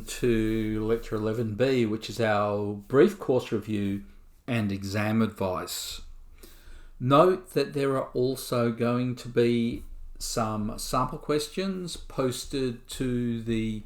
welcome to Lecture 11B, which is our brief course review and exam advice. Note that there are also going to be some sample questions posted to the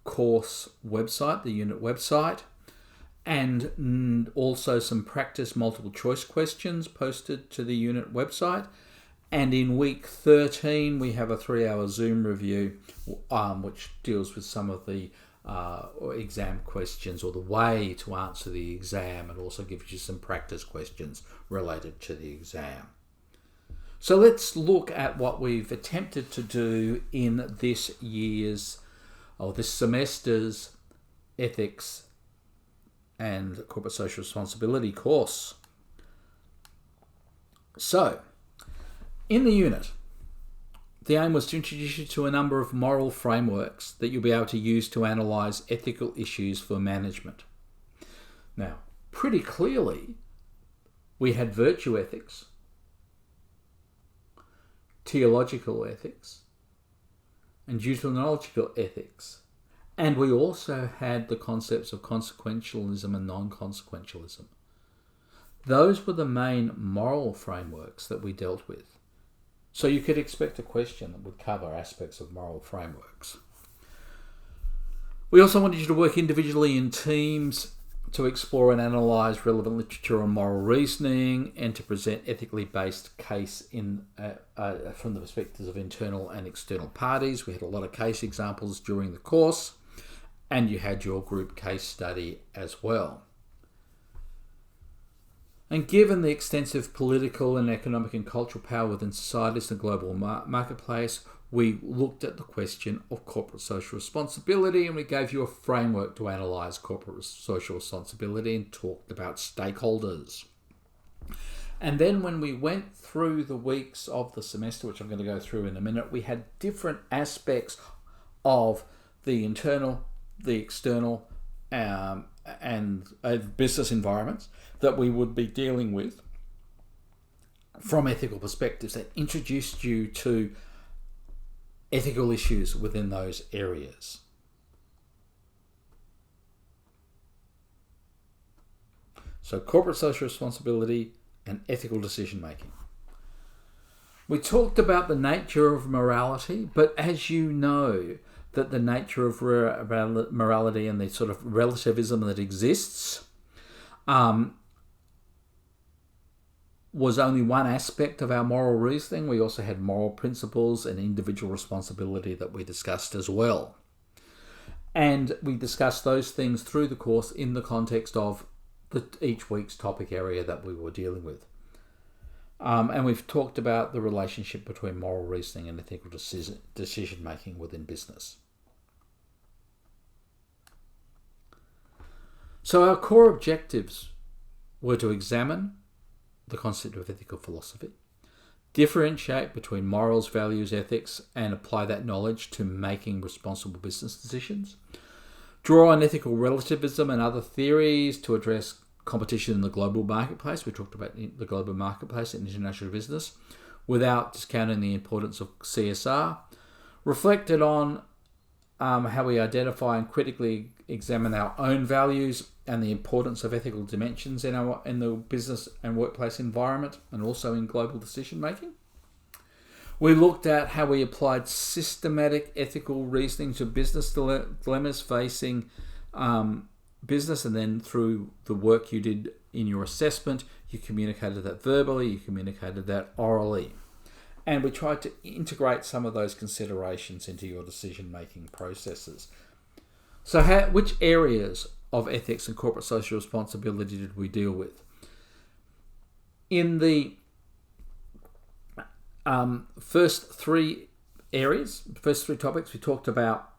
course website, the unit website, and also some practice multiple choice questions posted to the unit website. And in week 13, we have a 3-hour Zoom review, which deals with some of the exam questions or the way to answer the exam, and also gives you some practice questions related to the exam. So let's look at what we've attempted to do in this semester's ethics and corporate social responsibility course. So, in the unit, the aim was to introduce you to a number of moral frameworks that you'll be able to use to analyse ethical issues for management. Now, pretty clearly, we had virtue ethics, teleological ethics, and deontological ethics. And we also had the concepts of consequentialism and non-consequentialism. Those were the main moral frameworks that we dealt with. So you could expect a question that would cover aspects of moral frameworks. We also wanted you to work individually in teams to explore and analyse relevant literature on moral reasoning and to present ethically based case from the perspectives of internal and external parties. We had a lot of case examples during the course, and you had your group case study as well. And given the extensive political and economic and cultural power within societies and the global marketplace, we looked at the question of corporate social responsibility, and we gave you a framework to analyse corporate social responsibility and talked about stakeholders. And then when we went through the weeks of the semester, which I'm going to go through in a minute, we had different aspects of the internal, the external, and business environments that we would be dealing with from ethical perspectives that introduced you to ethical issues within those areas. So corporate social responsibility and ethical decision making. We talked about the nature of morality, but as you know, that the nature of morality and the sort of relativism that exists was only one aspect of our moral reasoning. We also had moral principles and individual responsibility that we discussed as well. And we discussed those things through the course in the context of each week's topic area that we were dealing with. And we've talked about the relationship between moral reasoning and ethical decision making within business. So our core objectives were to examine the concept of ethical philosophy, differentiate between morals, values, ethics, and apply that knowledge to making responsible business decisions, draw on ethical relativism and other theories to address competition in the global marketplace. We talked about the global marketplace and international business without discounting the importance of CSR, reflected on how we identify and critically examine our own values and the importance of ethical dimensions in the business and workplace environment, and also in global decision making. We looked at how we applied systematic ethical reasoning to business dilemmas facing business, and then through the work you did in your assessment, you communicated that verbally, you communicated that orally. And we tried to integrate some of those considerations into your decision-making processes. So which areas of ethics and corporate social responsibility did we deal with? In the first three topics, we talked about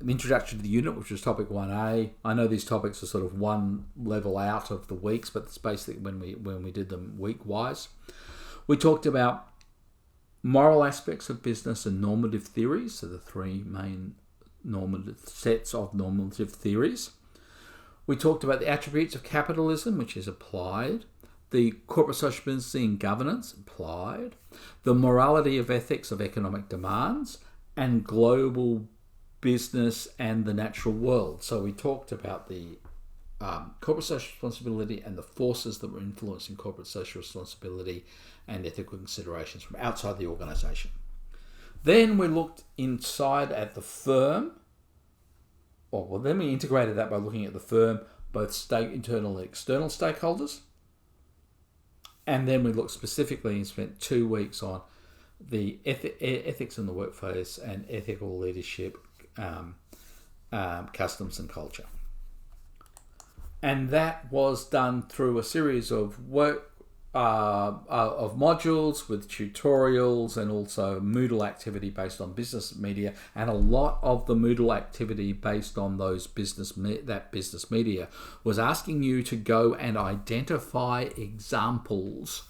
an introduction to the unit, which was topic 1A. I know these topics are sort of one level out of the weeks, but it's basically when we did them week-wise. We talked about moral aspects of business and normative theories, so the three main normative sets of normative theories. We talked about the attributes of capitalism, which is applied, the corporate social responsibility and governance, applied, the morality of ethics of economic demands, and global business, and the natural world. So we talked about the corporate social responsibility and the forces that were influencing corporate social responsibility and ethical considerations from outside the organisation. Then we looked inside at the firm. Then we integrated that by looking at the firm, both internal and external stakeholders. And then we looked specifically and spent 2 weeks on the ethics in the workplace and ethical leadership, customs and culture. And that was done through a series of modules with tutorials and also Moodle activity based on business media, and a lot of the Moodle activity based on business media was asking you to go and identify examples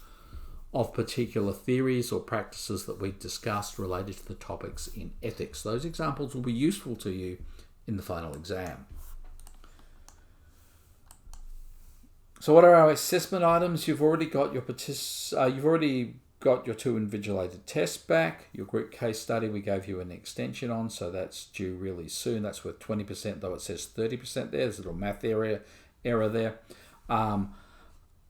of particular theories or practices that we discussed related to the topics in ethics. Those examples will be useful to you in the final exam. So what are our assessment items? You've already got your 2 invigilated tests back. Your group case study we gave you an extension on, so that's due really soon. That's worth 20%, though it says 30% there. There's a little math error there.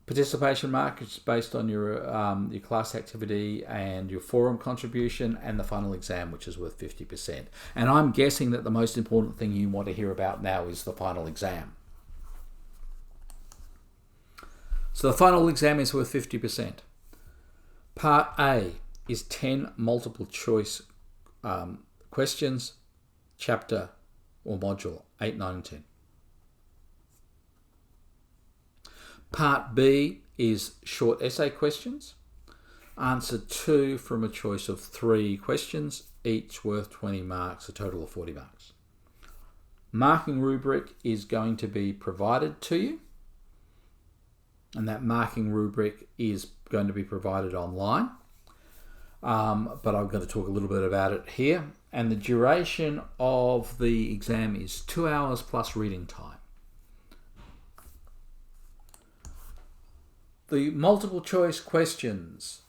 Participation mark is based on your class activity and your forum contribution, and the final exam, which is worth 50%. And I'm guessing that the most important thing you want to hear about now is the final exam. So the final exam is worth 50%. Part A is 10 multiple choice questions, chapter or module 8, 9, and 10. Part B is short essay questions. Answer 2 from a choice of 3 questions, each worth 20 marks, a total of 40 marks. Marking rubric is going to be provided to you, and that marking rubric is going to be provided online. But I'm going to talk a little bit about it here. And the duration of the exam is 2 hours plus reading time. The multiple choice questions,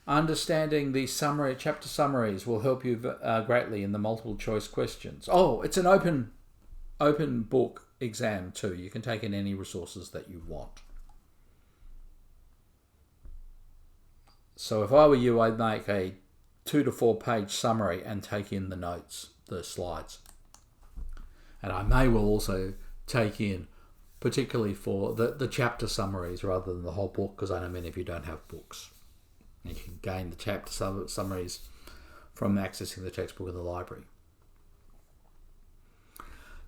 understanding the summary, chapter summaries will help you greatly in the multiple choice questions. Oh, it's an open book exam too. You can take in any resources that you want. So if I were you, I'd make a 2 to 4 page summary and take in the notes, the slides. And I may well also take in, particularly for the chapter summaries rather than the whole book, because I know many of you don't have books. You can gain the chapter summaries from accessing the textbook in the library.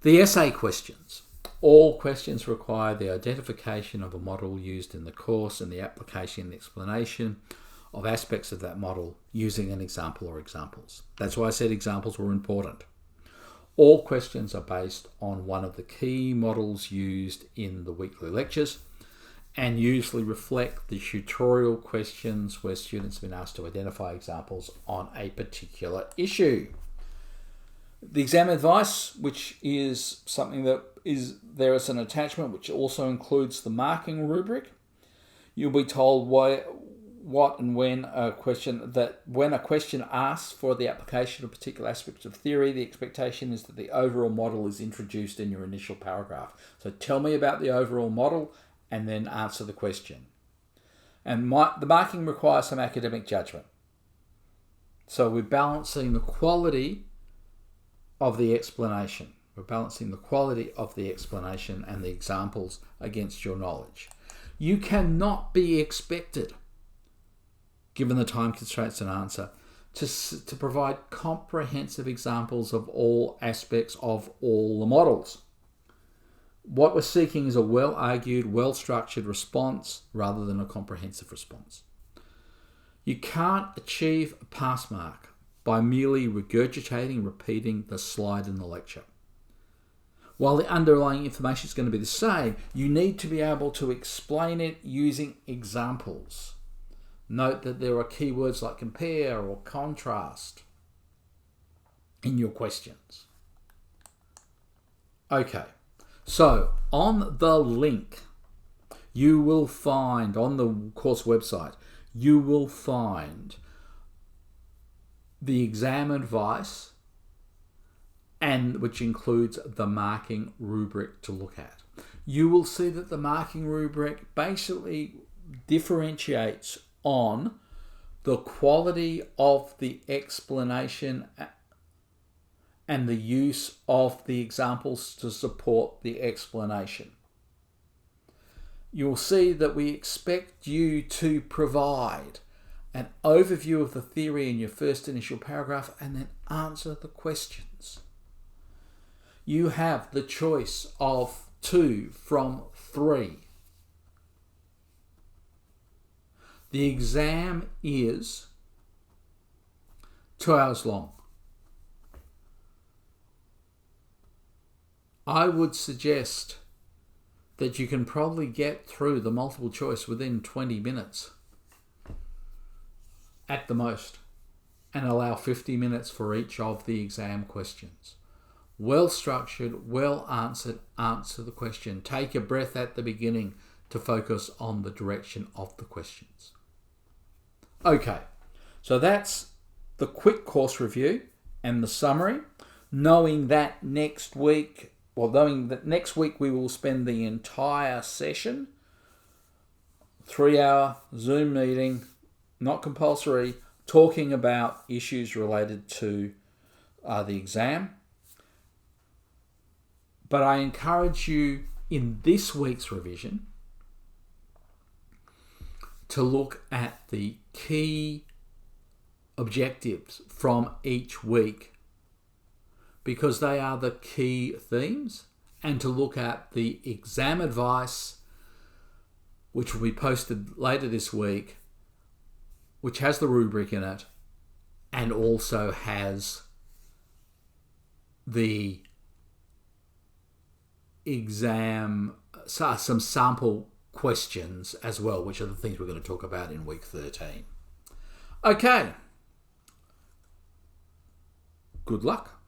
The essay questions. All questions require the identification of a model used in the course and the application and explanation of aspects of that model using an example or examples. That's why I said examples were important. All questions are based on one of the key models used in the weekly lectures and usually reflect the tutorial questions where students have been asked to identify examples on a particular issue. The exam advice, which is something that is there as an attachment, which also includes the marking rubric. You'll be told what and when a question asks for the application of particular aspects of theory, the expectation is that the overall model is introduced in your initial paragraph. So tell me about the overall model and then answer the question. And the marking requires some academic judgment. So we're balancing the quality of the explanation. We're balancing the quality of the explanation and the examples against your knowledge. You cannot be expected, given the time constraints and answer, to provide comprehensive examples of all aspects of all the models. What we're seeking is a well-argued, well-structured response rather than a comprehensive response. You can't achieve a pass mark by merely regurgitating, repeating the slide in the lecture. While the underlying information is going to be the same, you need to be able to explain it using examples. Note that there are keywords like compare or contrast in your questions. Okay, so on the link, you will find, on the course website, you will find the exam advice and which includes the marking rubric to look at. You will see that the marking rubric basically differentiates on the quality of the explanation and the use of the examples to support the explanation. You'll see that we expect you to provide an overview of the theory in your first initial paragraph and then answer the questions. You have the choice of 2 from 3. The exam is 2 hours long. I would suggest that you can probably get through the multiple choice within 20 minutes at the most, and allow 50 minutes for each of the exam questions. Well structured, well answered, answer the question. Take a breath at the beginning to focus on the direction of the questions. Okay, so that's the quick course review and the summary. Knowing that next week we will spend the entire session, 3-hour Zoom meeting, not compulsory, talking about issues related to the exam. But I encourage you in this week's revision to look at the key objectives from each week, because they are the key themes, and to look at the exam advice, which will be posted later this week, which has the rubric in it and also has the exam, some sample questions as well, which are the things we're going to talk about in week 13. Okay. Good luck.